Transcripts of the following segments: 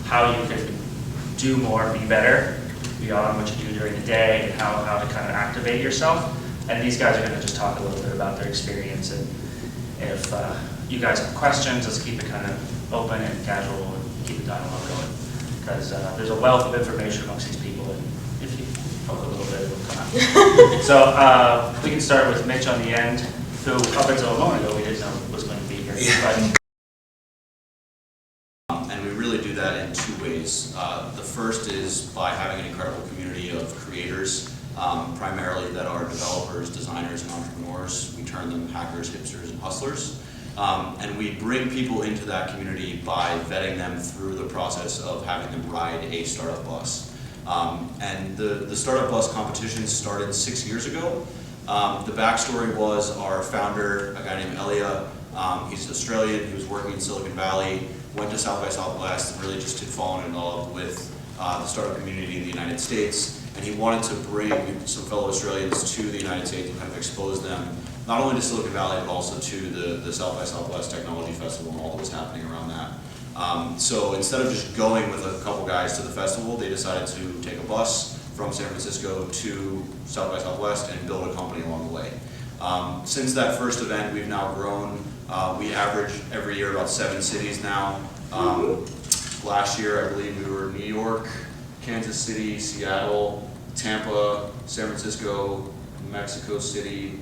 how you can do more, be better beyond what you do during the day, and how to kind of activate yourself. And these guys are going to just talk a little bit about their experience. And if you guys have questions, let's keep it kind of open and casual and keep the dialogue going. Because there's a wealth of information amongst these people, and if you poke a little bit, it'll come out. So we can start with Mitch on the end, who up until a moment ago we didn't know was going to be here. Yeah. And we really do that in two ways. The first is by having an incredible community of creators, primarily that are developers, designers, and entrepreneurs. We term them hackers, hipsters, and hustlers. And we bring people into that community by vetting them through the process of having them ride a startup bus. And the startup bus competition started 6 years ago. The backstory was our founder, a guy named Elia. He's Australian. He was working in Silicon Valley, went to South by Southwest, and really just had fallen in love with the startup community in the United States. And he wanted to bring some fellow Australians to the United States and kind of expose them, not only to Silicon Valley, but also to the South by Southwest Technology Festival and all that was happening around that. So instead of just going with a couple guys to the festival, they decided to take a bus from San Francisco to South by Southwest and build a company along the way. Since that first event, we've now grown. We average every year about 7 cities now. Last year, I believe we were New York, Kansas City, Seattle, Tampa, San Francisco, Mexico City,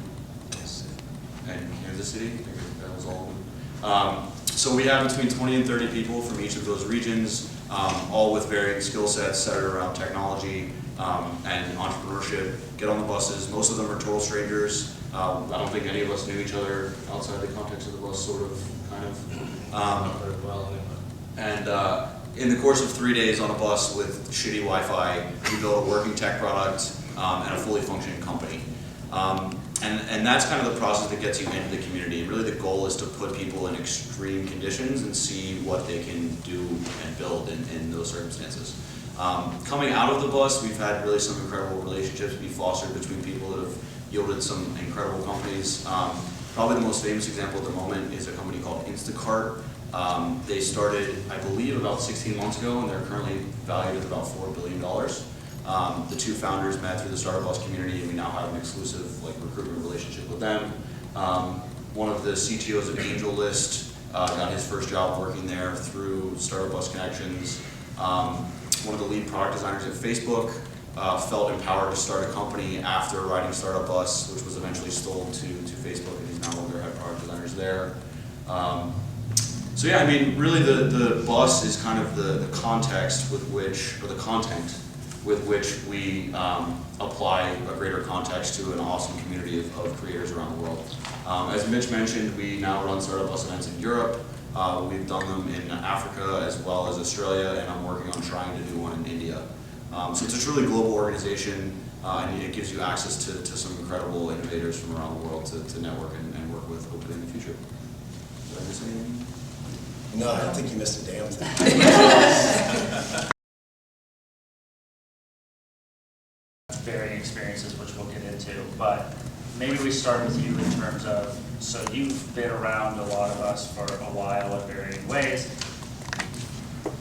and Kansas City. I think that was all of them. So we have between 20 and 30 people from each of those regions, all with varying skill sets centered around technology and entrepreneurship. Get on the buses. Most of them are total strangers. I don't think any of us knew each other outside the context of the bus, sort of, kind of. Not very well, anyway. And in the course of 3 days on a bus with shitty Wi-Fi, we built a working tech product and a fully functioning company. And that's kind of the process that gets you into the community. Really the goal is to put people in extreme conditions and see what they can do and build in those circumstances. Coming out of the bus, we've had really some incredible relationships be fostered between people that have yielded some incredible companies. Probably the most famous example at the moment is a company called Instacart. They started, I believe, about 16 months ago, and they're currently valued at about $4 billion. The two founders met through the Startup Bus community, and we now have an exclusive recruitment relationship with them. One of the CTOs of AngelList got his first job working there through Startup Bus connections. One of the lead product designers at Facebook felt empowered to start a company after riding Startup Bus, which was eventually sold to Facebook, and he's now one of their head product designers there. So yeah, I mean, really the bus is kind of the context with which, or the content with which we apply a greater context to an awesome community of creators around the world. As Mitch mentioned, we now run Startup Bus events in Europe. We've done them in Africa as well as Australia, and I'm working on trying to do one in India. So it's a truly global organization, and it gives you access to some incredible innovators from around the world to network and work with hopefully in the future. Did I miss anything? No, I don't think you missed a damn thing. Varying experiences, which we'll get into, but maybe we start with you in terms of, so you've been around a lot of us for a while in varying ways.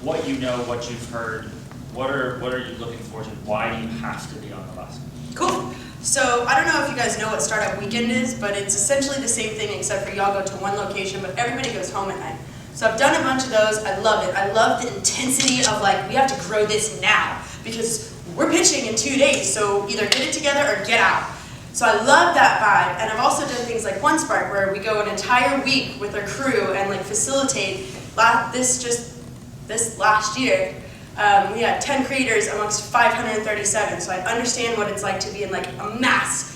What you know, what you've heard, what are you looking forward to? Why do you have to be on the bus? Cool. So I don't know if you guys know what Startup Weekend is, but it's essentially the same thing except for y'all go to one location, but everybody goes home at night. So I've done a bunch of those. I love it. I love the intensity of we have to grow this now because we're pitching in 2 days, so either get it together or get out. So I love that vibe, and I've also done things like One Spark, where we go an entire week with our crew and facilitate. This last year, we had 10 creators amongst 537, so I understand what it's like to be in a mass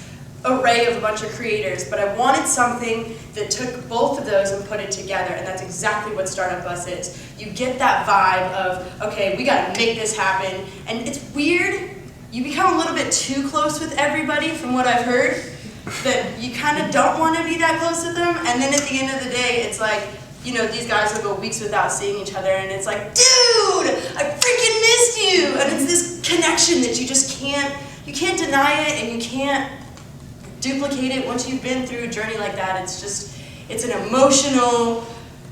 array of a bunch of creators, but I wanted something that took both of those and put it together, and that's exactly what Startup Bus is. You get that vibe of, okay, we gotta make this happen, and it's weird, you become a little bit too close with everybody from what I've heard, that you kind of don't want to be that close with them, and then at the end of the day, it's these guys will go weeks without seeing each other, and it's dude, I freaking missed you, and it's this connection that you can't deny it, and you can't duplicate it once you've been through a journey like that. It's an emotional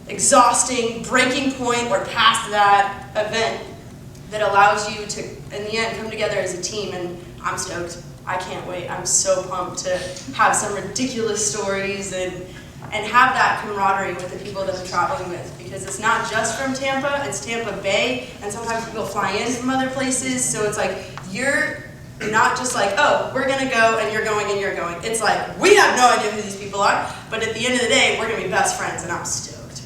exhausting breaking point or past that event that allows you to, in the end, come together as a team, and I'm stoked. I can't wait. I'm so pumped to have some ridiculous stories and have that camaraderie with the people that I'm traveling with, because it's not just from Tampa, it's Tampa Bay, and sometimes people fly in from other places, so it's like, you're not just like, oh, we're gonna go and you're going and you're going. It's like, we have no idea who these people are, but at the end of the day, we're gonna be best friends, and I'm stoked.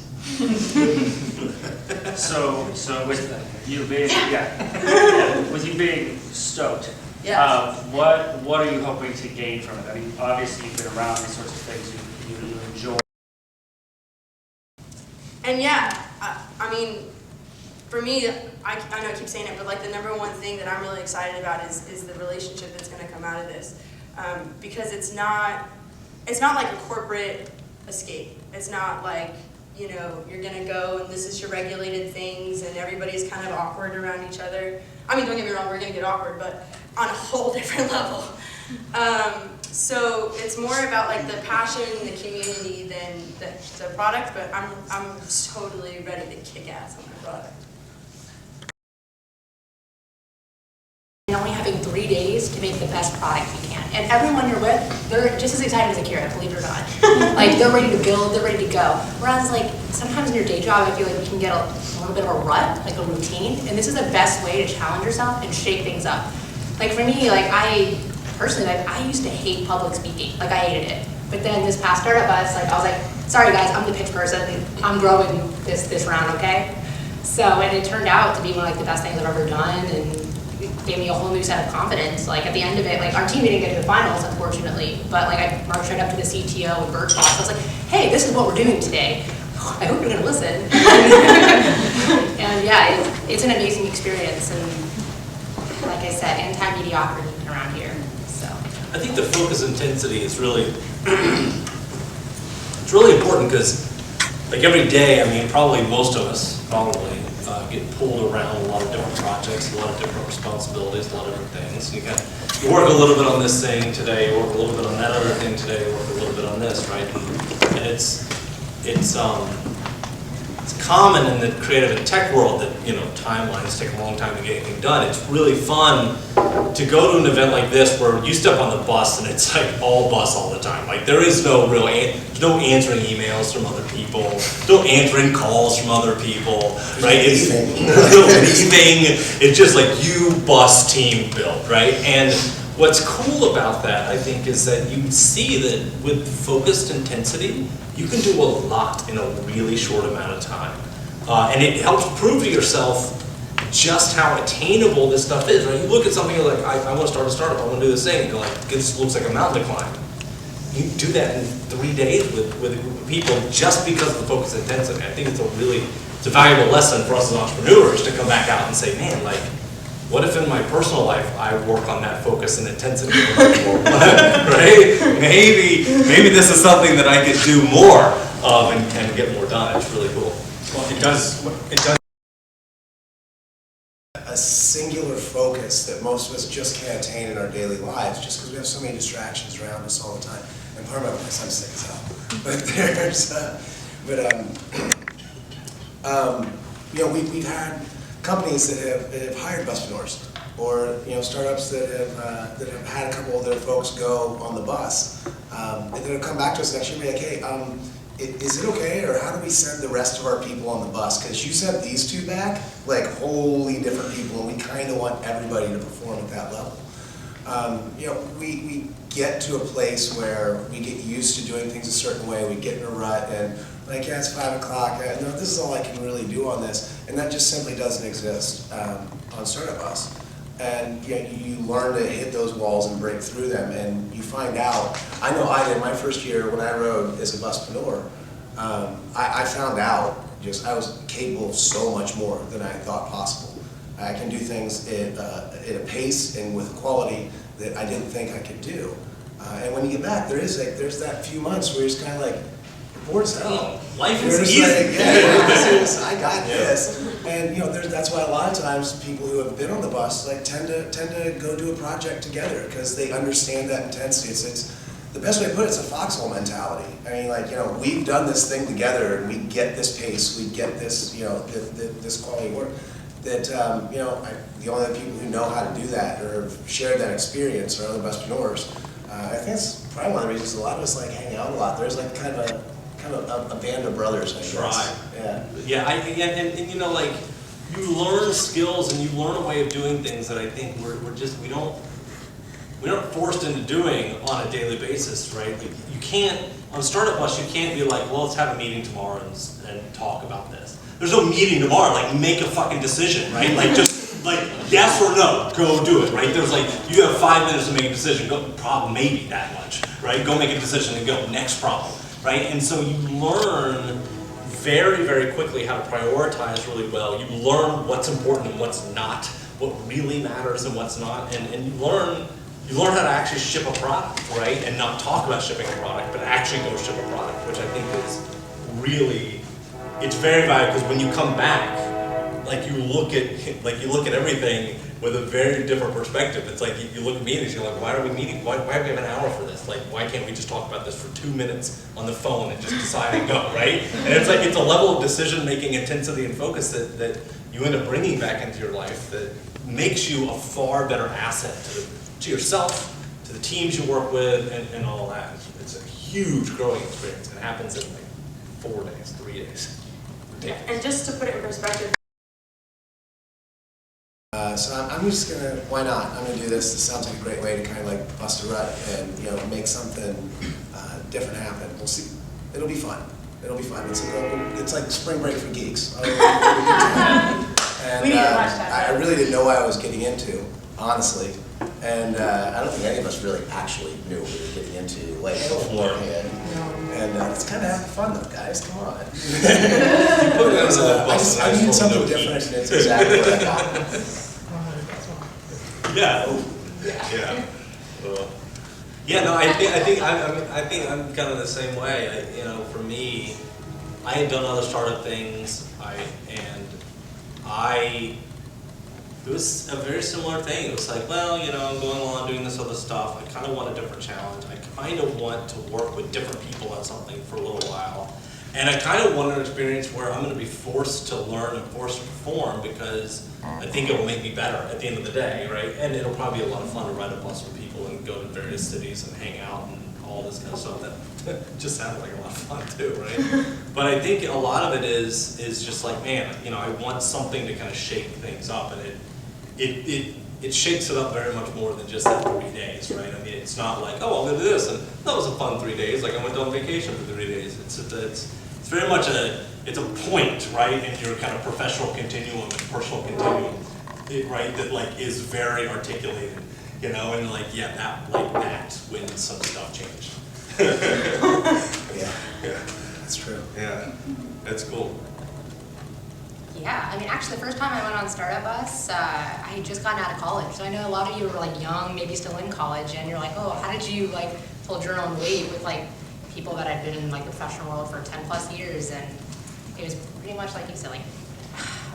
So with you being, with you being stoked, Yeah. what are you hoping to gain from it? I mean, obviously you've been around these sorts of things, you enjoy. And yeah, I mean, for me, I know I keep saying it, but like the number one thing that I'm really excited about is the relationship that's going to come out of this, because it's not like a corporate escape. It's not like, you know, you're going to go and this is your regulated things and everybody's kind of awkward around each other. I mean, don't get me wrong, we're going to get awkward, but on a whole different level. So it's more about like the passion, the community than the product, but I'm totally ready to kick ass on my product. And only having 3 days to make the best product you can. And everyone you're with, they're just as excited as Akira, believe it or not. Like, they're ready to build, they're ready to go. Whereas, like, sometimes in your day job, I feel like you can get a little bit of a rut, like a routine. And this is the best way to challenge yourself and shake things up. Like, for me, like, I used to hate public speaking. Like, I hated it. But then this past Startup Bus, like, I was like, sorry guys, I'm the pitch person. I'm growing this round, okay? So, and it turned out to be one of like, the best things I've ever done, and it gave me a whole new set of confidence. Like, at the end of it, like, our team didn't get to the finals, unfortunately, but like, I marched right up to the CTO and Birch Boss. I was like, hey, this is what we're doing today. I hope you're gonna listen. And yeah, it's an amazing experience, and like I said, anti-mediocrity around here, so. I think the focus intensity is really, it's really important because like every day, I mean, probably most of us get pulled around a lot of different projects, a lot of different responsibilities, a lot of different things. You work a little bit on this thing today, you work a little bit on that other thing today, you work a little bit on this, right? And it's common in the creative and tech world that, you know, timelines take a long time to get anything done. It's really fun to go to an event like this where you step on the bus and it's like all bus all the time. Like, there is no real, no answering emails from other people, no answering calls from other people, right? It's leaving. It's just like you bus team built, right? And what's cool about that, I think, is that you see that with focused intensity, you can do a lot in a really short amount of time. And it helps prove to yourself just how attainable this stuff is, right? You look at something, you're like, I want to start a startup, I want to do this thing, and you're like, this looks like a mountain to climb. You do that in 3 days with a group of people just because of the focused intensity. I think it's a valuable lesson for us as entrepreneurs to come back out and say, man, like, what if in my personal life I work on that focus and intensity a little bit more, right? Maybe this is something that I could do more of and get more done. It's really cool. Well, it does a singular focus that most of us just can't attain in our daily lives, just because we have so many distractions around us all the time. And part of my voice, I'm sick as hell. But there's, you know, we've had companies that have hired buspreneurs, or you know, startups that have had a couple of their folks go on the bus, and then they'll come back to us next year and be like, hey, is it okay, or how do we send the rest of our people on the bus? Because you sent these two back, like wholly different people, and we kind of want everybody to perform at that level. You know, we get to a place where we get used to doing things a certain way, we get in a rut, and like, yeah, it's 5 o'clock, no, this is all I can really do on this, and that just simply doesn't exist on Startup Bus. And you know, you learn to hit those walls and break through them, and you find out. I know I did my first year when I rode as a buspreneur. I found out just I was capable of so much more than I thought possible. I can do things at a pace and with quality that I didn't think I could do. And when you get back, there's that few months where you're just kind of like, bored as hell. Life is easy. Like, yeah, I got this. And you know, that's why a lot of times people who have been on the bus like tend to go do a project together because they understand that intensity. the best way to put it is a foxhole mentality. I mean, like, you know, we've done this thing together and we get this pace, we get this, you know, this quality of work. That, you know, the only people who know how to do that or have shared that experience are other buspreneurs. I think that's probably one of the reasons a lot of us like hang out a lot. There's like kind of a band of brothers, I guess. Right. Yeah. Yeah, and you know, like, you learn skills and you learn a way of doing things that I think we aren't forced into doing on a daily basis, right? Like, you can't, on Startup Bus, you can't be like, well, let's have a meeting tomorrow and talk about this. There's no meeting tomorrow, like, make a fucking decision, right? Like, just, like, yes or no, go do it, right? There's like, you have 5 minutes to make a decision, go, problem maybe that much, right? Go make a decision and go, next problem, right? And so you learn very, very quickly how to prioritize really well. You learn what's important and what's not, what really matters and what's not, and you learn how to actually ship a product, right? And not talk about shipping a product, but actually go ship a product, which I think is really, it's very valuable, because when you come back, like you look at everything with a very different perspective. It's like you look at meetings, you're like, why are we meeting? Why do we have an hour for this? Like, why can't we just talk about this for 2 minutes on the phone and just decide and go, right? And it's like, it's a level of decision-making intensity and focus that you end up bringing back into your life that makes you a far better asset to yourself, to the teams you work with, and all that. It's a huge growing experience. It happens in like 4 days, 3 days. And just to put it in perspective. So I'm just gonna, why not? I'm gonna do this. This sounds like a great way to kind of like bust a rut and, you know, make something different happen. We'll see. It'll be fun. It'll be fun. It's like spring break for geeks. And We need to watch that. I really didn't know what I was getting into, honestly. And I don't think any of us really actually knew what we were getting into like beforehand. And it's kind of having fun though, guys. Come on. I need something different, and it's exactly what I got. Yeah. Yeah. Yeah. No, I think I'm kind of the same way. You know, for me, I had done other startup things. It was a very similar thing. It was like, well, you know, I'm going along doing this other stuff. I kind of want a different challenge. I kind of want to work with different people on something for a little while. And I kind of want an experience where I'm going to be forced to learn and forced to perform, because I think it will make me better at the end of the day, right? And it'll probably be a lot of fun to ride a bus with people and go to various cities and hang out and all this kind of stuff. That just sounds like a lot of fun too, right? But I think a lot of it is just like, man, you know, I want something to kind of shake things up, and it shakes it up very much more than just that 3 days, right? I mean, it's not like, oh, I'll do this, and that was a fun 3 days. Like, I went on vacation for 3 days. It's very much it's a point, right, in your kind of professional continuum and personal continuum, right, that like is very articulated, you know, and like, yeah, that when some stuff changed. Yeah, that's true. Yeah, that's cool. Yeah, I mean, actually, the first time I went on Startup Bus, I had just gotten out of college. So I know a lot of you were like young, maybe still in college, and you're like, oh, how did you like hold your own weight with like people that had been in like the professional world for 10 plus years? And it was pretty much like you said, like,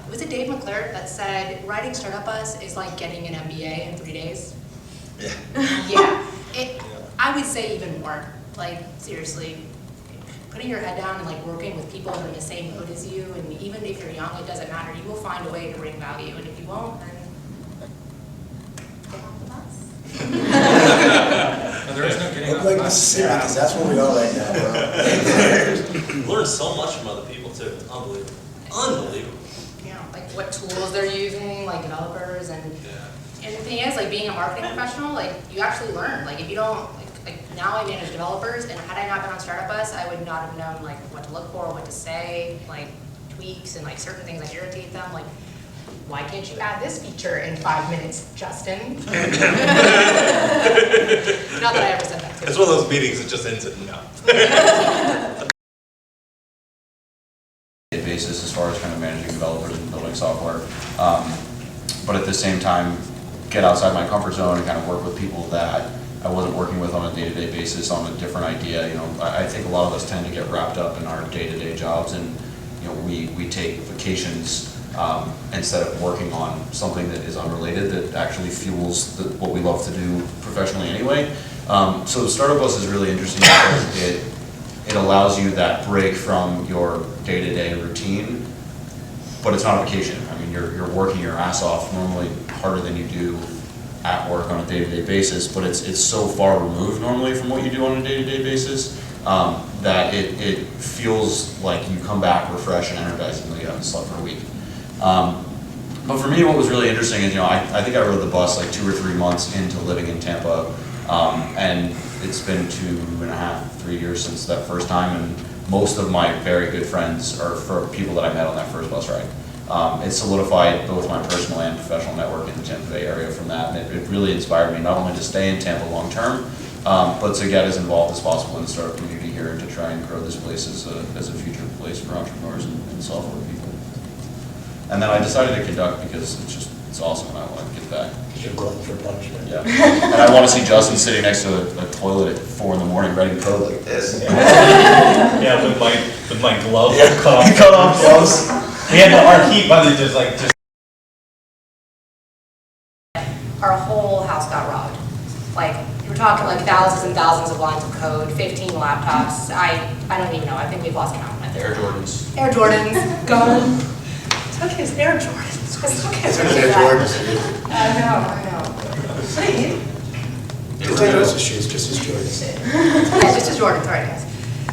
was it Dave McClure that said riding Startup Bus is like getting an MBA in 3 days? Yeah. Yeah, I would say even more. Like, seriously, putting your head down and like working with people that are in the same boat as you, and even if you're young, it doesn't matter. You will find a way to bring value, and if you won't, then get off the bus. There is no getting Look off like the bus. Mississippi, because that's where we are right now, bro. You learn so much from other people too. It's unbelievable. Unbelievable. Yeah, like what tools they're using, like developers, and Yeah. and the thing is, like being a marketing professional, like you actually learn. Like if you don't, like now I manage developers, and had I not been on Startup Bus, I would not have known like what to look for, what to say, like tweaks, and like certain things that irritate them, like. Why can't you add this feature in 5 minutes, Justin? Not that I ever said that to It's you. one of those meetings that just ends in no. Basis as far as kind of managing developers and building software, but at the same time get outside my comfort zone and kind of work with people that I wasn't working with on a day-to-day basis on a different idea. You know, I think a lot of us tend to get wrapped up in our day-to-day jobs, and you know, we take vacations instead of working on something that is unrelated, that actually fuels what we love to do professionally anyway. So the Startup Bus is really interesting because it allows you that break from your day-to-day routine, but it's not a vacation. I mean, you're working your ass off, normally harder than you do at work on a day-to-day basis, but it's so far removed normally from what you do on a day-to-day basis that it feels like you come back refreshed and energized even though you haven't slept for a week. But for me, what was really interesting is, I think I rode the bus like 2 or 3 months into living in Tampa, and it's been 2.5, 3 years since that first time, and most of my very good friends are for people that I met on that first bus ride. It solidified both my personal and professional network in the Tampa Bay area from that, and it really inspired me not only to stay in Tampa long term, but to get as involved as possible in the startup community here and to try and grow this place as a future place for entrepreneurs and software people. And then I decided to conduct because it's awesome and I want to get back. You're going for punishment. Yeah. And I want to see Justin sitting next to a toilet at 4 in the morning writing code like this. Yeah, with my gloves cut off. Cut off gloves. We had our heat buddy just Our whole house got robbed. Like, we're talking like thousands and thousands of lines of code, 15 laptops. I don't even know. I think we've lost count. Air Jordans. Air Jordans, gone. Took his Air Jordans. I still can't Took his believe Air that. Jordans. I know. What do you mean? It's not just his shoes, just his Jordans. Yeah, just as Jordan, sorry guys.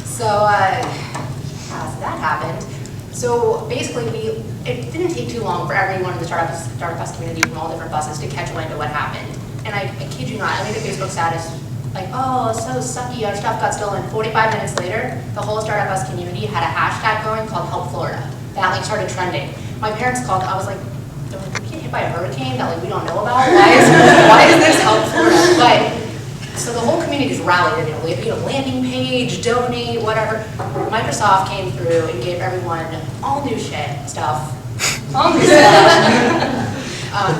So, so that happened. So basically it didn't take too long for everyone in the Startup Bus community from all different buses to catch wind of what happened. And I kid you not, I made a Facebook status like, oh, so sucky, our stuff got stolen. 45 minutes later, the whole Startup Bus community had a hashtag going called Help Florida. That like started trending. My parents called, I was like, they're like, we get hit by a hurricane that like we don't know about? Why is this Help Florida? But so the whole community just rallied, landing page, donate, whatever. Microsoft came through and gave everyone all new stuff.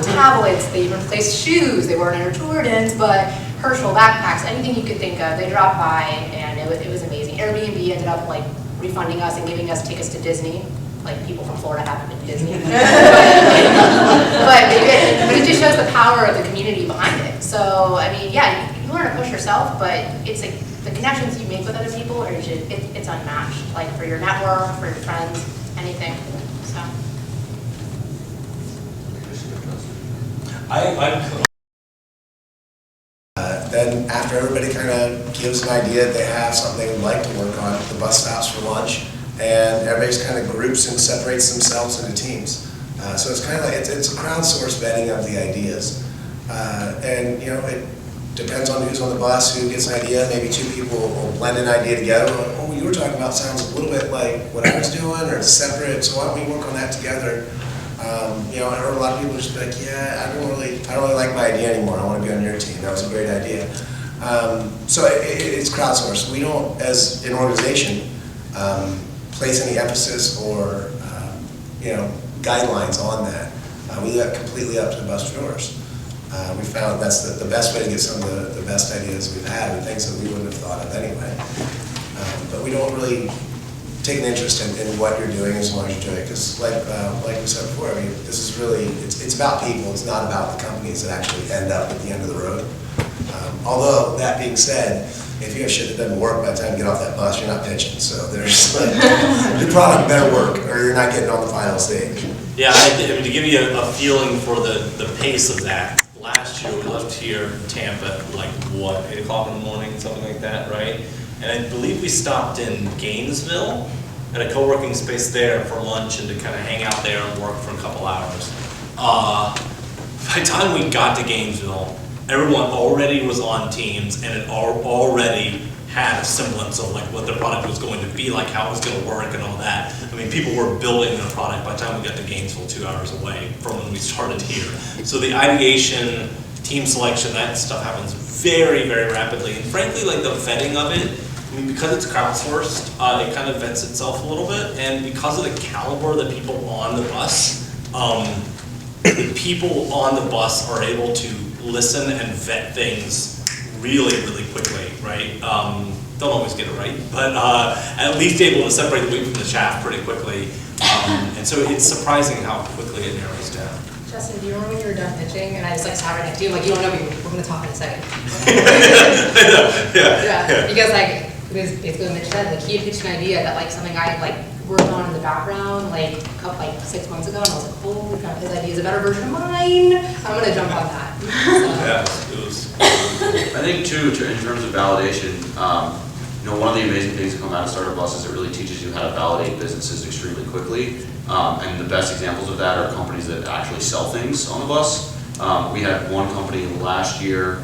Tablets, they replaced shoes, they weren't Air Jordans, but Herschel backpacks, anything you could think of, they dropped by and it was amazing. Airbnb ended up like refunding us and giving us tickets to Disney. Like people from Florida haven't been to Disney. but it just shows the power of the community behind it. So, I mean, yeah, you learn to push yourself, but it's like the connections you make with other people are just, it's unmatched. Like for your network, for your friends, anything. So. Then after everybody kind of gives an idea they have something they'd like to work on, the bus stops for lunch, and everybody's kind of groups and separates themselves into teams. So it's kind of like, it's a crowdsourced vetting of the ideas. And it depends on who's on the bus, who gets an idea. Maybe 2 people will blend an idea together. Like, oh, what you were talking about sounds a little bit like what I was doing, or it's separate, so why don't we work on that together? I heard a lot of people just be like, yeah, I don't really like my idea anymore. I want to be on your team. That was a great idea. So it's crowdsourced. We don't, as an organization, place any emphasis or guidelines on that. We leave that completely up to the bustroers. We found that's the best way to get some of the best ideas we've had and things that we wouldn't have thought of anyway. But we don't really take an interest in what you're doing as long as you're doing it. Because like we said before, I mean, this is really, it's about people. It's not about the companies that actually end up at the end of the road. Although, that being said, if you have shit that doesn't work by the time you get off that bus, you're not pitching. So there's your product better work or you're not getting on the final stage. Yeah, I mean, to give you a feeling for the pace of that, last year we left here in Tampa at like, 8 o'clock in the morning, something like that, right? And I believe we stopped in Gainesville at a co-working space there for lunch and to kind of hang out there and work for a couple hours. By the time we got to Gainesville, everyone already was on Teams and it already had a semblance of like what the product was going to be like, how it was going to work and all that. I mean, people were building their product by the time we got to Gainesville, 2 hours away from when we started here. So the ideation, team selection, that stuff happens very, very rapidly. And frankly, like the vetting of it, I mean, because it's crowdsourced, it kind of vets itself a little bit. And because of the caliber of the people on the bus, the people on the bus are able to listen and vet things really, really quickly, right? Don't always get it right, but at least able to separate the wheat from the chaff pretty quickly. And so it's surprising how quickly it narrows down. Justin, do you remember when you were done pitching and I just like sat right next to you, like, you don't know me, we're gonna talk in a second. Yeah, because like, because basically what Mitch said, like, he had pitched an idea that like something I like worked on in the background, like, a couple, like 6 months ago, and I was like, holy crap, his idea is a better version of mine, I'm gonna jump on that. So. Yeah, it was. I think too, in terms of validation, you know, one of the amazing things that come out of Startup Bus is it really teaches you how to validate businesses extremely quickly. And the best examples of that are companies that actually sell things on the bus. We had one company last year,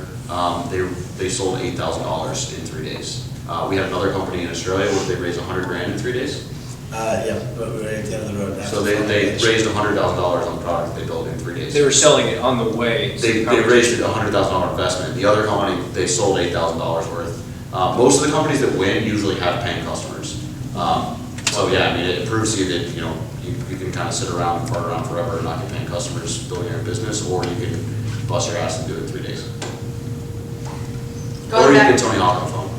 they sold $8,000 in 3 days. We had another company in Australia where they raised $100,000 in 3 days. Yeah, but we were at the end of the road. So they raised $100,000 on the product they built in 3 days. They were selling it on the way. They raised a $100,000 investment. The other company, they sold $8,000 worth. Most of the companies that win usually have paying customers. So yeah, I mean, it proves to you that, you know, you can kind of sit around and fart around forever and not get paying customers building your own business, or you can bust your ass and do it in 3 days. Or you can get Tony Hawk on the phone.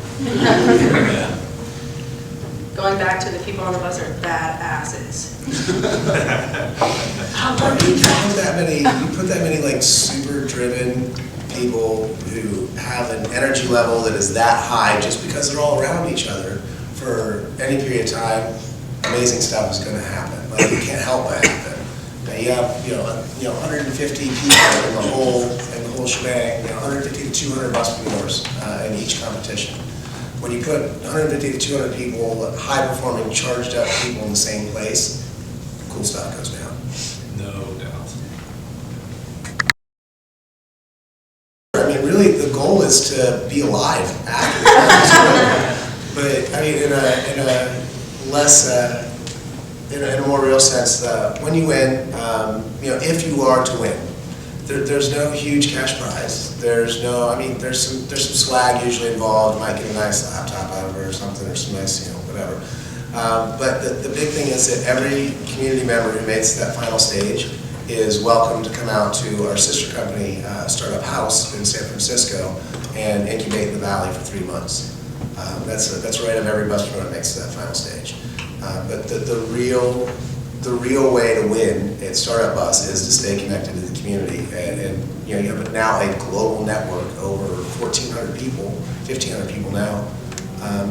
Going back to the people on the bus are badasses. You put that many like super driven people who have an energy level that is that high just because they're all around each other for any period of time, amazing stuff is going to happen. Like, it can't help but happen. Now you have, you know, 150 people in the whole shebang, 150 to 200 buspreneurs in each competition. When you put 150 to 200 people, high-performing, charged-up people in the same place, cool stuff goes down. No doubt. I mean, really, the goal is to be alive after the competition. But I mean, in a less, in a more real sense, when you win, you know, if you are to win, there's no huge cash prize. There's no, I mean, there's some swag usually involved. You might get a nice laptop out of it or something, or some nice, you know, whatever. But the big thing is that every community member who makes that final stage is welcome to come out to our sister company, Startup House in San Francisco, and incubate in the Valley for 3 months. That's right of every buspreneur that makes that final stage. But the real way to win at Startup Bus is to stay connected to the community, and you know, you have now a global network, over 1,400 people, 1,500 people now,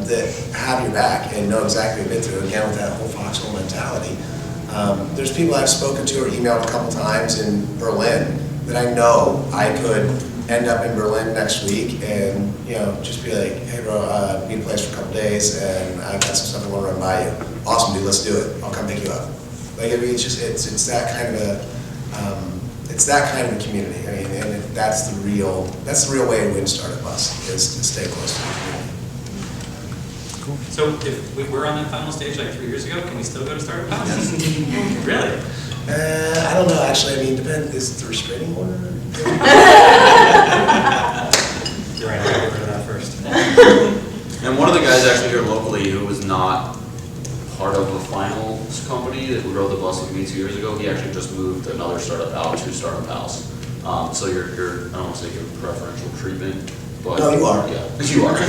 that have your back and know exactly what you've been through. Again, with that whole foxhole mentality. There's people I've spoken to or emailed a couple times in Berlin that I know I could end up in Berlin next week and, you know, just be like, hey bro, need a place for a couple days and I got some stuff I want to run by you. Awesome, dude, let's do it. I'll come pick you up. Like, I mean, it's just, it's that kind of a community. I mean, and that's the real way to win Startup Bus, is to stay close to the community. Cool. So if we were on that final stage like 3 years ago, can we still go to Startup House? Really? I don't know, actually. I mean, is the restraining order? You're right, I gotta get rid of that first. And one of the guys actually here locally who was not part of a finals company that we rode the bus with me 2 years ago, he actually just moved another startup out to Startup House. So you're I don't want to say give preferential treatment, but No, you are. Yeah, you are.